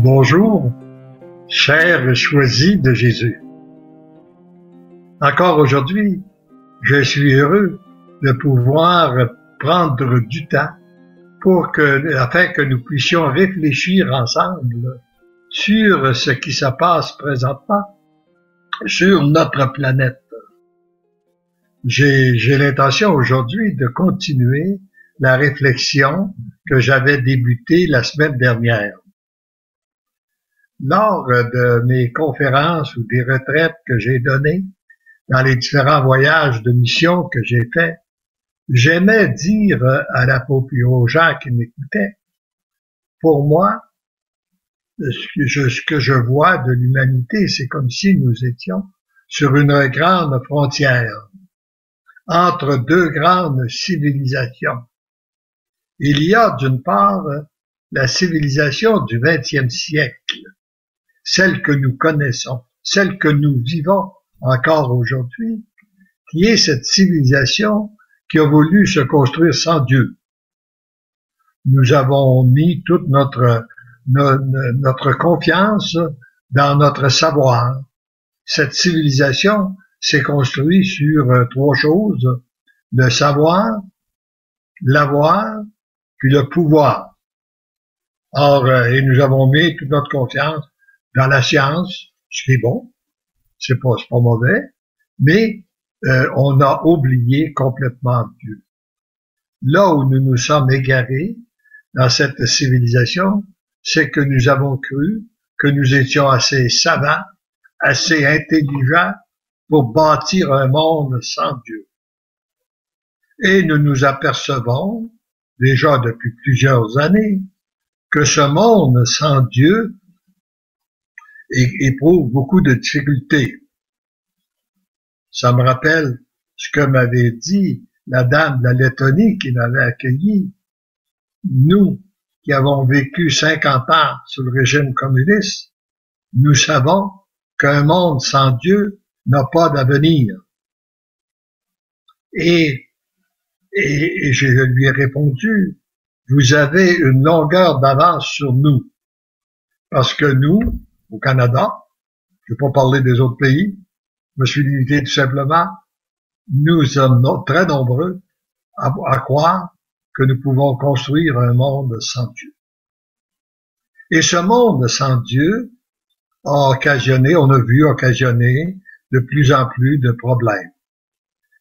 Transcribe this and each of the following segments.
Bonjour, chers choisis de Jésus. Encore aujourd'hui, je suis heureux de pouvoir prendre du temps afin que nous puissions réfléchir ensemble sur ce qui se passe présentement sur notre planète. J'ai l'intention aujourd'hui de continuer la réflexion que j'avais débutée la semaine dernière. Lors de mes conférences ou des retraites que j'ai données dans les différents voyages de mission que j'ai faits, j'aimais dire aux gens qui m'écoutaient, pour moi, ce que je vois de l'humanité, c'est comme si nous étions sur une grande frontière entre deux grandes civilisations. Il y a d'une part la civilisation du XXe siècle, celle que nous connaissons, celle que nous vivons encore aujourd'hui, qui est cette civilisation qui a voulu se construire sans Dieu. Nous avons mis toute notre confiance dans notre savoir. Cette civilisation s'est construite sur trois choses: le savoir, l'avoir, puis le pouvoir. Or, et nous avons mis toute notre confiance dans la science, ce qui est bon, c'est pas mauvais, mais on a oublié complètement Dieu. Là où nous nous sommes égarés dans cette civilisation, c'est que nous avons cru que nous étions assez savants, assez intelligents pour bâtir un monde sans Dieu. Et nous nous apercevons, déjà depuis plusieurs années, que ce monde sans Dieu éprouve beaucoup de difficultés. Ça me rappelle ce que m'avait dit la dame de la Lettonie qui m'avait accueilli. Nous, qui avons vécu 50 ans sous le régime communiste, nous savons qu'un monde sans Dieu n'a pas d'avenir. Et je lui ai répondu, vous avez une longueur d'avance sur nous. Parce que nous, au Canada, je ne vais pas parler des autres pays, je me suis limité tout simplement, nous sommes très nombreux à croire que nous pouvons construire un monde sans Dieu. Et ce monde sans Dieu a occasionné, on a vu occasionner de plus en plus de problèmes.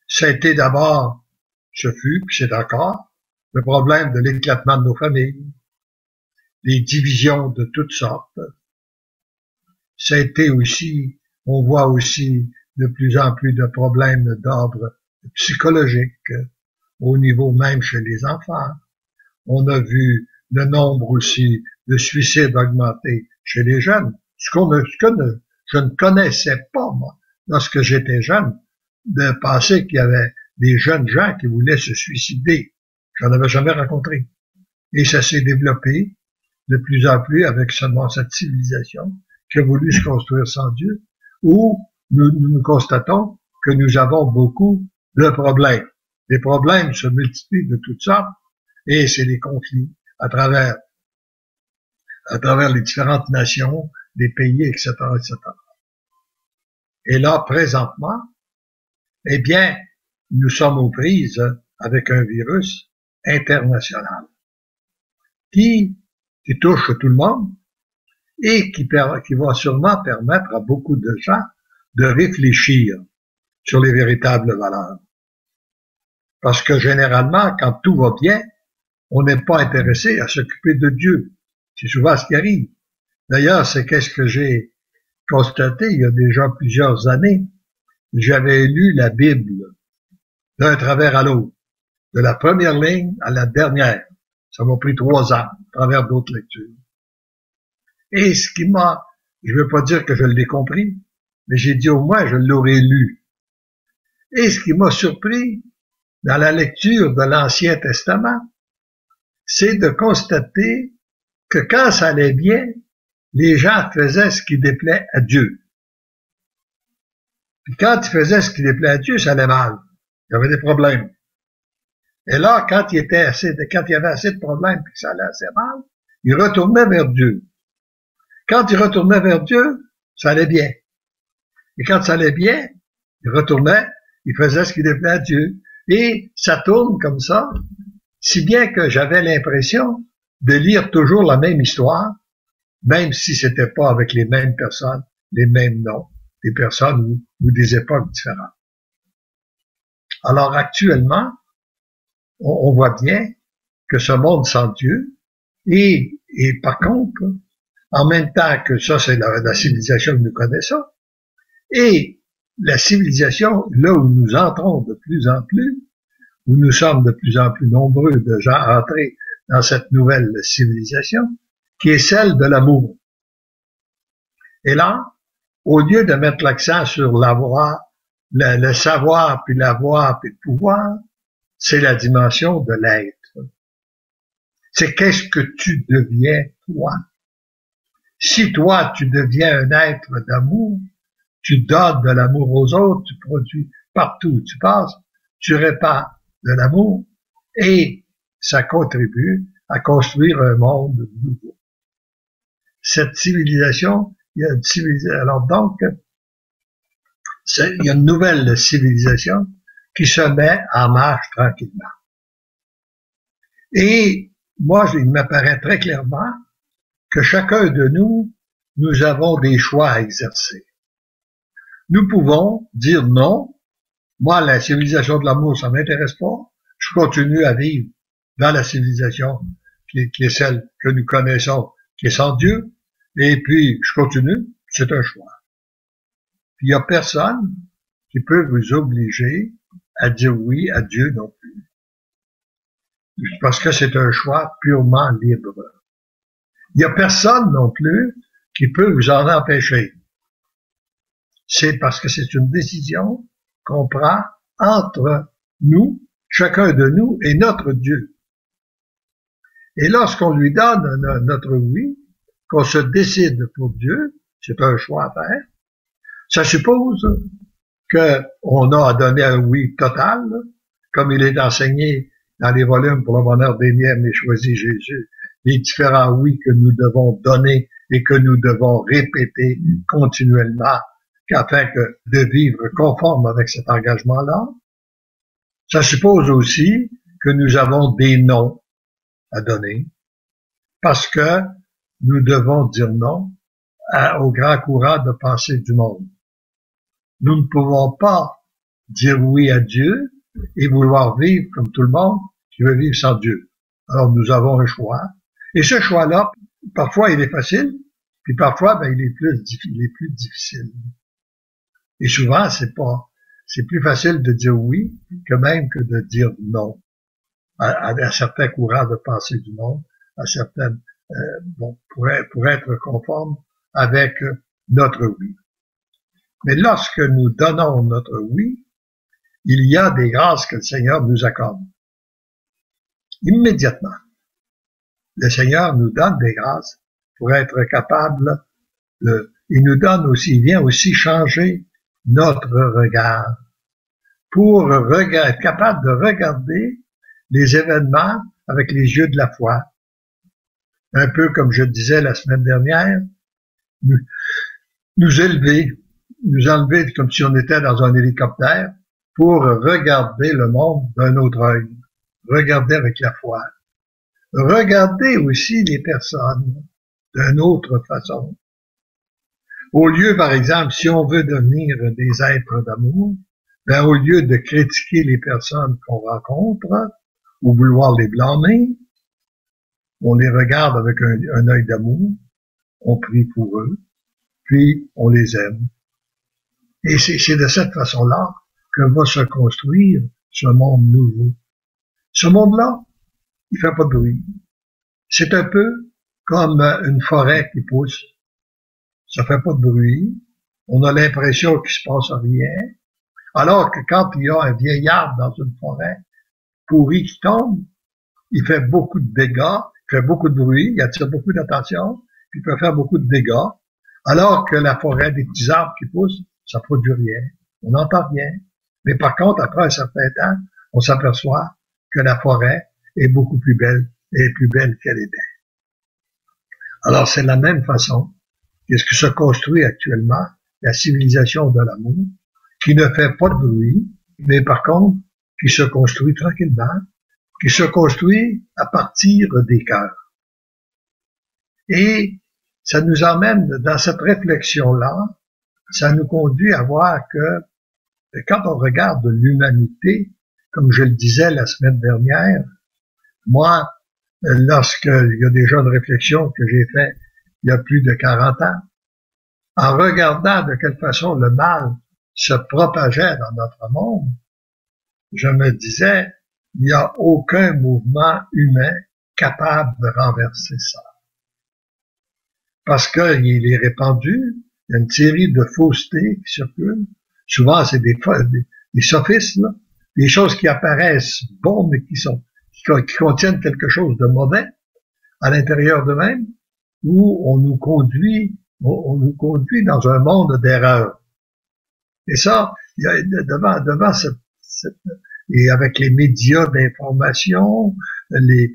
Ça a été d'abord, ce fut, puis c'est encore, le problème de l'éclatement de nos familles, les divisions de toutes sortes. Ça a été aussi, on voit aussi de plus en plus de problèmes d'ordre psychologique au niveau même chez les enfants. On a vu le nombre aussi de suicides augmenter chez les jeunes, ce que je ne connaissais pas, moi, lorsque j'étais jeune, de penser qu'il y avait des jeunes gens qui voulaient se suicider. J'en avais jamais rencontré. Et ça s'est développé de plus en plus avec seulement cette civilisation qui a voulu se construire sans Dieu, où nous constatons que nous avons beaucoup de problèmes. Les problèmes se multiplient de toutes sortes, et c'est les conflits à travers les différentes nations, les pays, etc., etc. Et là, présentement, eh bien, nous sommes aux prises avec un virus international qui touche tout le monde et qui va sûrement permettre à beaucoup de gens de réfléchir sur les véritables valeurs. Parce que généralement, quand tout va bien, on n'est pas intéressé à s'occuper de Dieu. C'est souvent ce qui arrive. D'ailleurs, c'est qu'est-ce que j'ai constaté il y a déjà plusieurs années. J'avais lu la Bible d'un travers à l'autre, de la première ligne à la dernière. Ça m'a pris 3 ans, à travers d'autres lectures. Et ce qui m'a, je ne veux pas dire que je l'ai compris, mais j'ai dit au moins je l'aurais lu. Et ce qui m'a surpris dans la lecture de l'Ancien Testament, c'est de constater que quand ça allait bien, les gens faisaient ce qui déplaît à Dieu. Puis quand ils faisaient ce qui déplaît à Dieu, ça allait mal. Il y avait des problèmes. Et là, quand il y avait assez de problèmes et que ça allait assez mal, ils retournaient vers Dieu. Quand il retournait vers Dieu, ça allait bien. Et quand ça allait bien, il retournait, il faisait ce qui déplaît à Dieu. Et ça tourne comme ça, si bien que j'avais l'impression de lire toujours la même histoire, même si c'était pas avec les mêmes personnes, les mêmes noms, des personnes ou des époques différentes. Alors actuellement, on voit bien que ce monde sans Dieu, et par contre, en même temps que ça, c'est la civilisation que nous connaissons, et la civilisation, là où nous entrons de plus en plus, où nous sommes de plus en plus nombreux de gens entrés dans cette nouvelle civilisation, qui est celle de l'amour. Et là, au lieu de mettre l'accent sur l'avoir, le savoir, puis l'avoir, puis le pouvoir, c'est la dimension de l'être. C'est qu'est-ce que tu deviens, toi. Si toi, tu deviens un être d'amour, tu donnes de l'amour aux autres, tu produis partout où tu passes, tu répands de l'amour, et ça contribue à construire un monde nouveau. Cette civilisation, il y a une civilisation, alors donc, il y a une nouvelle civilisation qui se met en marche tranquillement. Et moi, il m'apparaît très clairement que chacun de nous, nous avons des choix à exercer. Nous pouvons dire non, moi, la civilisation de l'amour, ça m'intéresse pas, je continue à vivre dans la civilisation qui est celle que nous connaissons, qui est sans Dieu, et puis je continue, c'est un choix. Puis il n'y a personne qui peut vous obliger à dire oui à Dieu non plus. Parce que c'est un choix purement libre. Il n'y a personne non plus qui peut vous en empêcher. C'est parce que c'est une décision qu'on prend entre nous, chacun de nous, et notre Dieu. Et lorsqu'on lui donne notre oui, qu'on se décide pour Dieu, c'est un choix à faire, ça suppose qu'on a à donner un oui total, comme il est enseigné dans les volumes pour le bonheur des miens et choisi Jésus, les différents oui que nous devons donner et que nous devons répéter continuellement afin de vivre conforme avec cet engagement-là. Ça suppose aussi que nous avons des noms à donner parce que nous devons dire non au grand courant de pensée du monde. Nous ne pouvons pas dire oui à Dieu et vouloir vivre comme tout le monde qui veut vivre sans Dieu. Alors nous avons un choix. Et ce choix-là, parfois il est facile, puis parfois il est plus difficile. Et souvent c'est plus facile de dire oui que même que de dire non à certains courants de pensée du monde, à certaines pour être conforme avec notre oui. Mais lorsque nous donnons notre oui, il y a des grâces que le Seigneur nous accorde. Immédiatement, le Seigneur nous donne des grâces pour être capable il nous donne aussi, il vient aussi changer notre regard pour être capable de regarder les événements avec les yeux de la foi. Un peu comme je disais la semaine dernière, nous enlever comme si on était dans un hélicoptère pour regarder le monde d'un autre œil, regarder avec la foi, regarder aussi les personnes d'une autre façon. Au lieu, par exemple, si on veut devenir des êtres d'amour, ben, au lieu de critiquer les personnes qu'on rencontre ou vouloir les blâmer, on les regarde avec un œil d'amour, on prie pour eux, puis on les aime. Et c'est de cette façon-là que va se construire ce monde nouveau. Ce monde-là, il fait pas de bruit. C'est un peu comme une forêt qui pousse. Ça fait pas de bruit. On a l'impression qu'il se passe rien. Alors que quand il y a un vieil arbre dans une forêt pourri qui tombe, il fait beaucoup de dégâts, il fait beaucoup de bruit, il attire beaucoup d'attention, puis il peut faire beaucoup de dégâts. Alors que la forêt des petits arbres qui poussent, ça produit rien. On n'entend rien. Mais par contre, après un certain temps, on s'aperçoit que la forêt est beaucoup plus belle et plus belle qu'elle était. Alors c'est de la même façon ce qui se construit actuellement, la civilisation de l'amour, qui ne fait pas de bruit, mais par contre, qui se construit tranquillement, qui se construit à partir des cœurs. Et ça nous emmène dans cette réflexion-là, ça nous conduit à voir que quand on regarde l'humanité, comme je le disais la semaine dernière, moi, lorsqu'il y a déjà une réflexion que j'ai faite il y a plus de 40 ans, en regardant de quelle façon le mal se propageait dans notre monde, je me disais, il n'y a aucun mouvement humain capable de renverser ça. Parce qu'il est répandu, il y a une série de faussetés qui circulent. Souvent, c'est des sophismes, là, des choses qui apparaissent bonnes, mais qui contiennent quelque chose de mauvais à l'intérieur d'eux-mêmes, où on nous conduit dans un monde d'erreurs. Et ça, il y a, devant et avec les médias d'information, les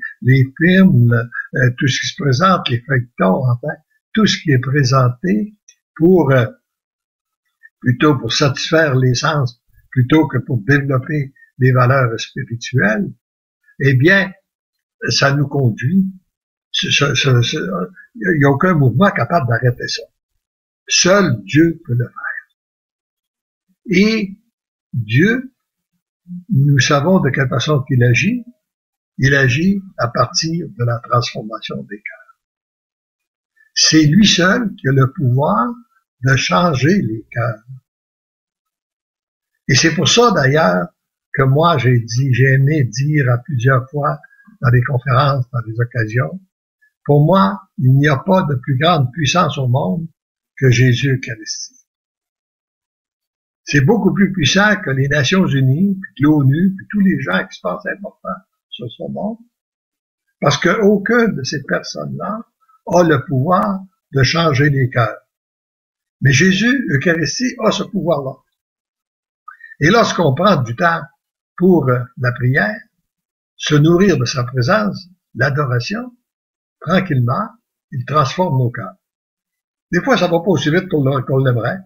films, tout ce qui se présente, les feuilletons, enfin, tout ce qui est présenté plutôt pour satisfaire les sens, plutôt que pour développer des valeurs spirituelles, eh bien, ça nous conduit. Il n'y a aucun mouvement capable d'arrêter ça. Seul Dieu peut le faire. Et Dieu, nous savons de quelle façon qu'il agit. Il agit à partir de la transformation des cœurs. C'est lui seul qui a le pouvoir de changer les cœurs. Et c'est pour ça, d'ailleurs, que moi, j'ai aimé dire à plusieurs fois dans des conférences, dans des occasions, pour moi, il n'y a pas de plus grande puissance au monde que Jésus Eucharistie. C'est beaucoup plus puissant que les Nations Unies, puis l'ONU, puis tous les gens qui se pensent importants sur ce monde, parce qu'aucune de ces personnes-là a le pouvoir de changer les cœurs. Mais Jésus Eucharistie a ce pouvoir-là. Et lorsqu'on prend du temps pour la prière, se nourrir de sa présence, l'adoration, tranquillement, il transforme nos cœurs. Des fois, ça va pas aussi vite qu'on l'aimerait.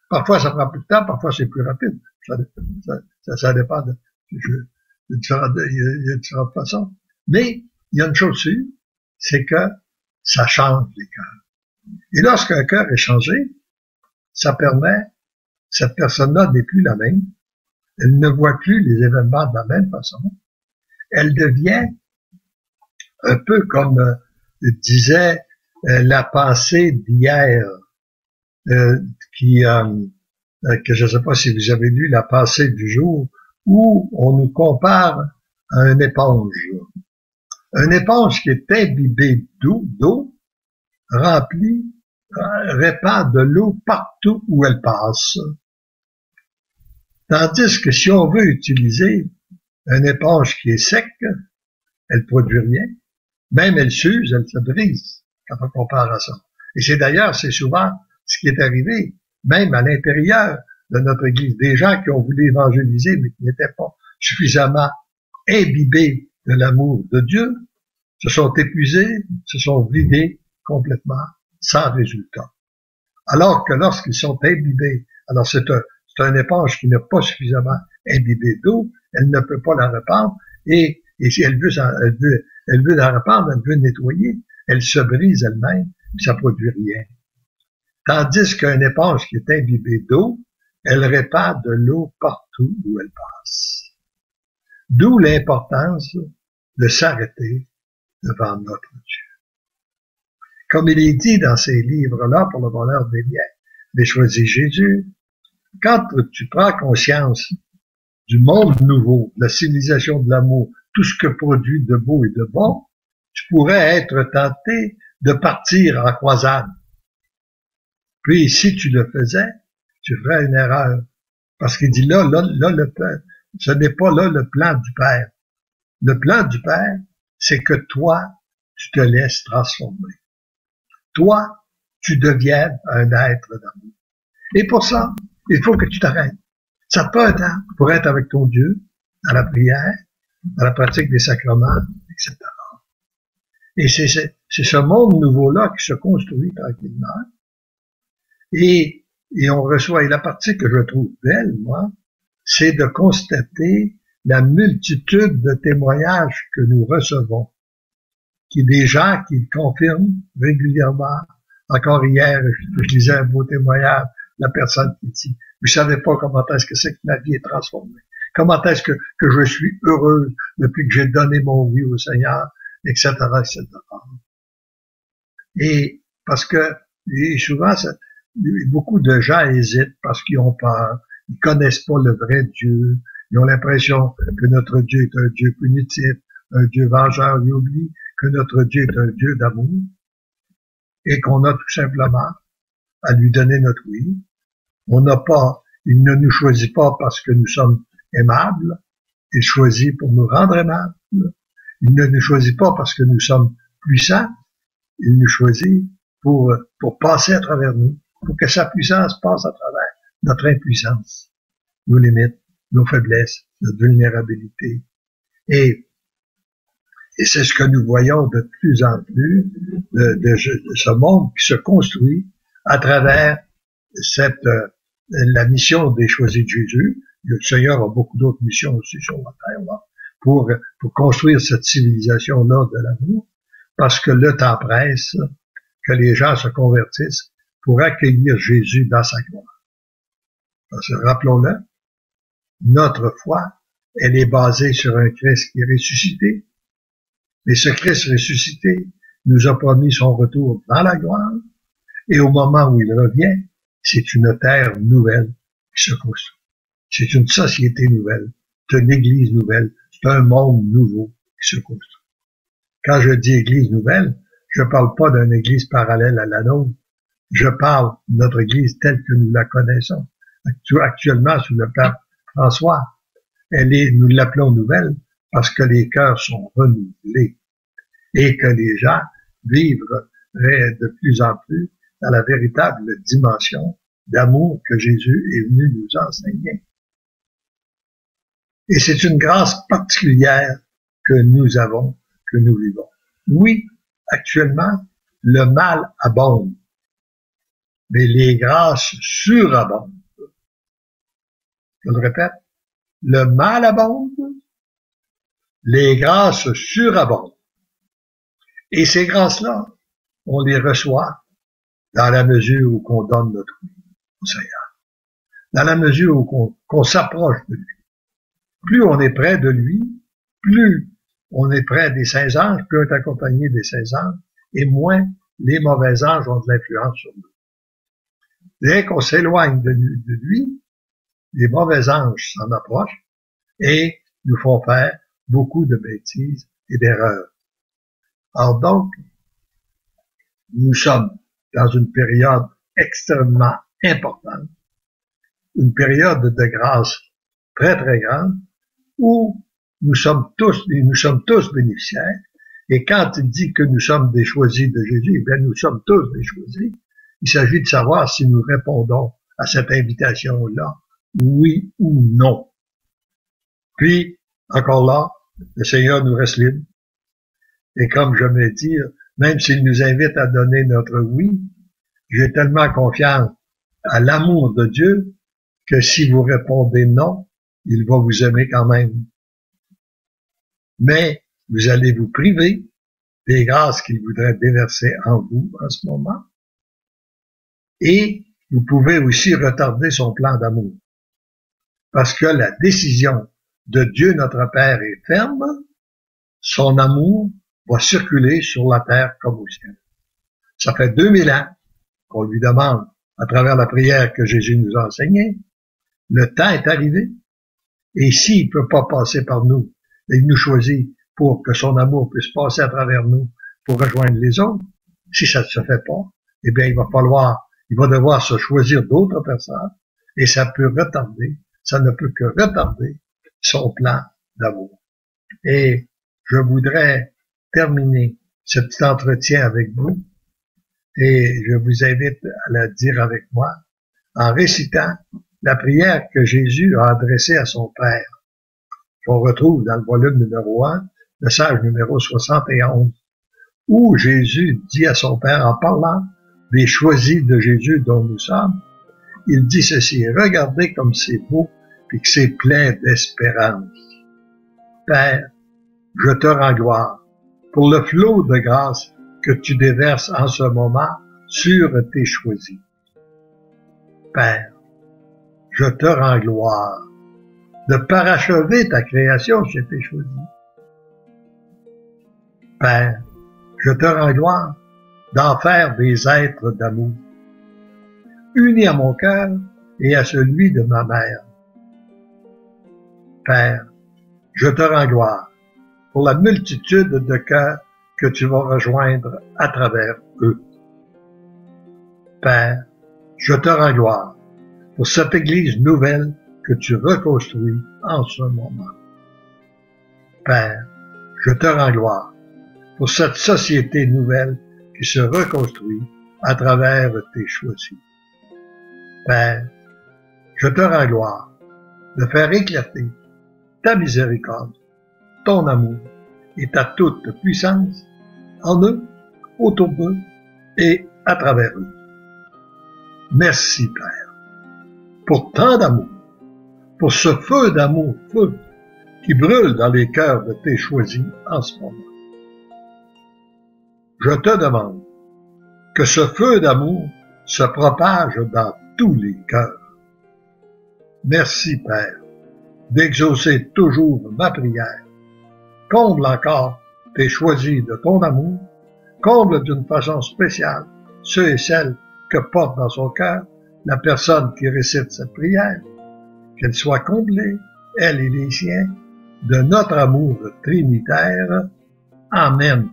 Parfois, ça prend plus de temps, parfois, c'est plus rapide. Ça dépend il y a différentes façons. Mais, il y a une chose sûre, c'est que ça change les cœurs. Et lorsqu'un cœur est changé, ça permet, cette personne-là n'est plus la même. Elle ne voit plus les événements de la même façon. Elle devient un peu comme disait la pensée d'hier, que je ne sais pas si vous avez lu la pensée du jour, où on nous compare à une éponge. Une éponge qui est imbibée d'eau, remplie, répand de l'eau partout où elle passe. Tandis que si on veut utiliser une éponge qui est sec, elle produit rien. Même elle s'use, elle se brise quand on compare à ça. Et c'est souvent ce qui est arrivé, même à l'intérieur de notre Église. Des gens qui ont voulu évangéliser, mais qui n'étaient pas suffisamment imbibés de l'amour de Dieu, se sont épuisés, se sont vidés complètement, sans résultat. Alors que lorsqu'ils sont imbibés, alors c'est une éponge qui n'est pas suffisamment imbibée d'eau, elle ne peut pas la répandre, et si elle veut la répandre, elle veut nettoyer, elle se brise elle-même, puis ça produit rien. Tandis qu'une éponge qui est imbibée d'eau, elle répand de l'eau partout où elle passe. D'où l'importance de s'arrêter devant notre Dieu. Comme il est dit dans ces livres-là, pour le bonheur des biens, j'ai choisi Jésus. Quand tu prends conscience du monde nouveau, de la civilisation de l'amour, tout ce que produit de beau et de bon, tu pourrais être tenté de partir en croisade. Puis, si tu le faisais, tu ferais une erreur. Parce qu'il dit là, ce n'est pas là le plan du Père. Le plan du Père, c'est que toi, tu te laisses transformer. Toi, tu deviennes un être d'amour. Et pour ça, il faut que tu t'arrêtes. Ça te prend un temps pour être avec ton Dieu, dans la prière, dans la pratique des sacrements, etc. Et c'est ce monde nouveau-là qui se construit tranquillement. Et on reçoit, et la partie que je trouve belle, moi, c'est de constater la multitude de témoignages que nous recevons, des gens qui confirment régulièrement. Encore hier, je lisais un beau témoignage, la personne qui dit, vous savez pas comment est-ce que c'est que ma vie est transformée. Comment est-ce que je suis heureuse depuis que j'ai donné mon oui au Seigneur, etc., etc. Et parce que, et souvent, beaucoup de gens hésitent parce qu'ils ont peur, ils connaissent pas le vrai Dieu, ils ont l'impression que notre Dieu est un Dieu punitif, un Dieu vengeur, ils oublient que notre Dieu est un Dieu d'amour et qu'on a tout simplement à lui donner notre oui. Il ne nous choisit pas parce que nous sommes aimables, il choisit pour nous rendre aimables. Il ne nous choisit pas parce que nous sommes puissants, il nous choisit pour passer à travers nous, pour que sa puissance passe à travers notre impuissance, nos limites, nos faiblesses, notre vulnérabilité. Et c'est ce que nous voyons de plus en plus de ce monde qui se construit à travers la mission des choisis de Jésus. Le Seigneur a beaucoup d'autres missions aussi sur la terre, là, pour construire cette civilisation-là de l'amour, parce que le temps presse que les gens se convertissent pour accueillir Jésus dans sa gloire. Parce que, rappelons-le, notre foi, elle est basée sur un Christ qui est ressuscité. Mais ce Christ ressuscité nous a promis son retour dans la gloire. Et au moment où il revient, c'est une terre nouvelle qui se construit. C'est une société nouvelle, c'est une église nouvelle, c'est un monde nouveau qui se construit. Quand je dis église nouvelle, je ne parle pas d'une église parallèle à la nôtre. Je parle de notre église telle que nous la connaissons. Actuellement, sous le pape François, nous l'appelons nouvelle parce que les cœurs sont renouvelés et que les gens vivraient de plus en plus dans la véritable dimension d'amour que Jésus est venu nous enseigner. Et c'est une grâce particulière que nous avons, que nous vivons. Oui, actuellement, le mal abonde, mais les grâces surabondent. Je le répète, le mal abonde, les grâces surabondent. Et ces grâces-là, on les reçoit dans la mesure où qu'on donne notre oui au Seigneur. Dans la mesure où qu'on s'approche de lui. Plus on est près de lui, plus on est près des saints anges, plus on est accompagné des saints anges, et moins les mauvais anges ont de l'influence sur nous. Dès qu'on s'éloigne de lui, les mauvais anges s'en approchent et nous font faire beaucoup de bêtises et d'erreurs. Alors donc, nous sommes dans une période extrêmement importante, une période de grâce très très grande, où nous sommes tous bénéficiaires. Et quand il dit que nous sommes des choisis de Jésus, bien nous sommes tous des choisis. Il s'agit de savoir si nous répondons à cette invitation-là, oui ou non. Puis, encore là, le Seigneur nous reste libre. Et comme je vais dire, même s'il nous invite à donner notre oui, j'ai tellement confiance à l'amour de Dieu que si vous répondez non, il va vous aimer quand même. Mais vous allez vous priver des grâces qu'il voudrait déverser en vous en ce moment. Et vous pouvez aussi retarder son plan d'amour. Parce que la décision de Dieu notre Père est ferme, son amour va circuler sur la terre comme au ciel. Ça fait 2000 ans qu'on lui demande, à travers la prière que Jésus nous a enseignée, le temps est arrivé. Et s'il ne peut pas passer par nous, il nous choisit pour que son amour puisse passer à travers nous pour rejoindre les autres. Si ça ne se fait pas, eh bien, il va devoir se choisir d'autres personnes et ça ne peut que retarder son plan d'amour. Et je voudrais terminer ce petit entretien avec vous et je vous invite à la dire avec moi en récitant la prière que Jésus a adressée à son Père, qu'on retrouve dans le volume numéro 1, message numéro 71, où Jésus dit à son Père, en parlant des choisis de Jésus dont nous sommes, il dit ceci: regardez comme c'est beau et que c'est plein d'espérance. Père, je te rends gloire pour le flot de grâce que tu déverses en ce moment sur tes choisis. Père, je te rends gloire de parachever ta création chez tes choisis. Père, je te rends gloire d'en faire des êtres d'amour, unis à mon cœur et à celui de ma mère. Père, je te rends gloire pour la multitude de cœurs que tu vas rejoindre à travers eux. Père, je te rends gloire pour cette Église nouvelle que tu reconstruis en ce moment. Père, je te rends gloire pour cette société nouvelle qui se reconstruit à travers tes choisis. Père, je te rends gloire de faire éclater ta miséricorde, ton amour et ta toute puissance en eux, autour d'eux et à travers eux. Merci, Père, pour tant d'amour, pour ce feu d'amour, feu, qui brûle dans les cœurs de tes choisis en ce moment. Je te demande que ce feu d'amour se propage dans tous les cœurs. Merci, Père, d'exaucer toujours ma prière. Comble encore tes choisis de ton amour, comble d'une façon spéciale ceux et celles que porte dans son cœur la personne qui récite cette prière, qu'elle soit comblée, elle et les siens, de notre amour trinitaire. Amen.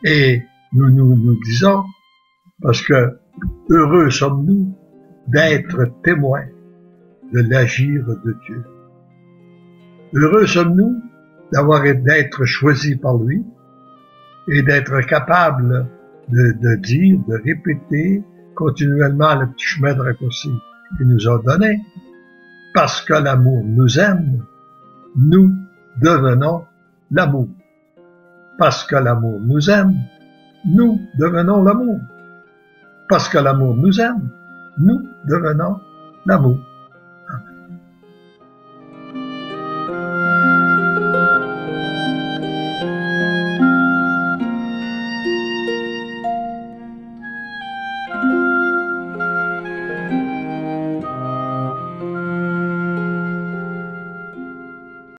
Et nous disons, parce que heureux sommes-nous d'être témoins de l'agir de Dieu. Heureux sommes-nous d'être choisis par lui et d'être capables de dire, de répéter continuellement le petit chemin de raccourci qu'il nous a donné. Parce que l'amour nous aime, nous devenons l'amour. Parce que l'amour nous aime, nous devenons l'amour. Parce que l'amour nous aime, nous devenons l'amour.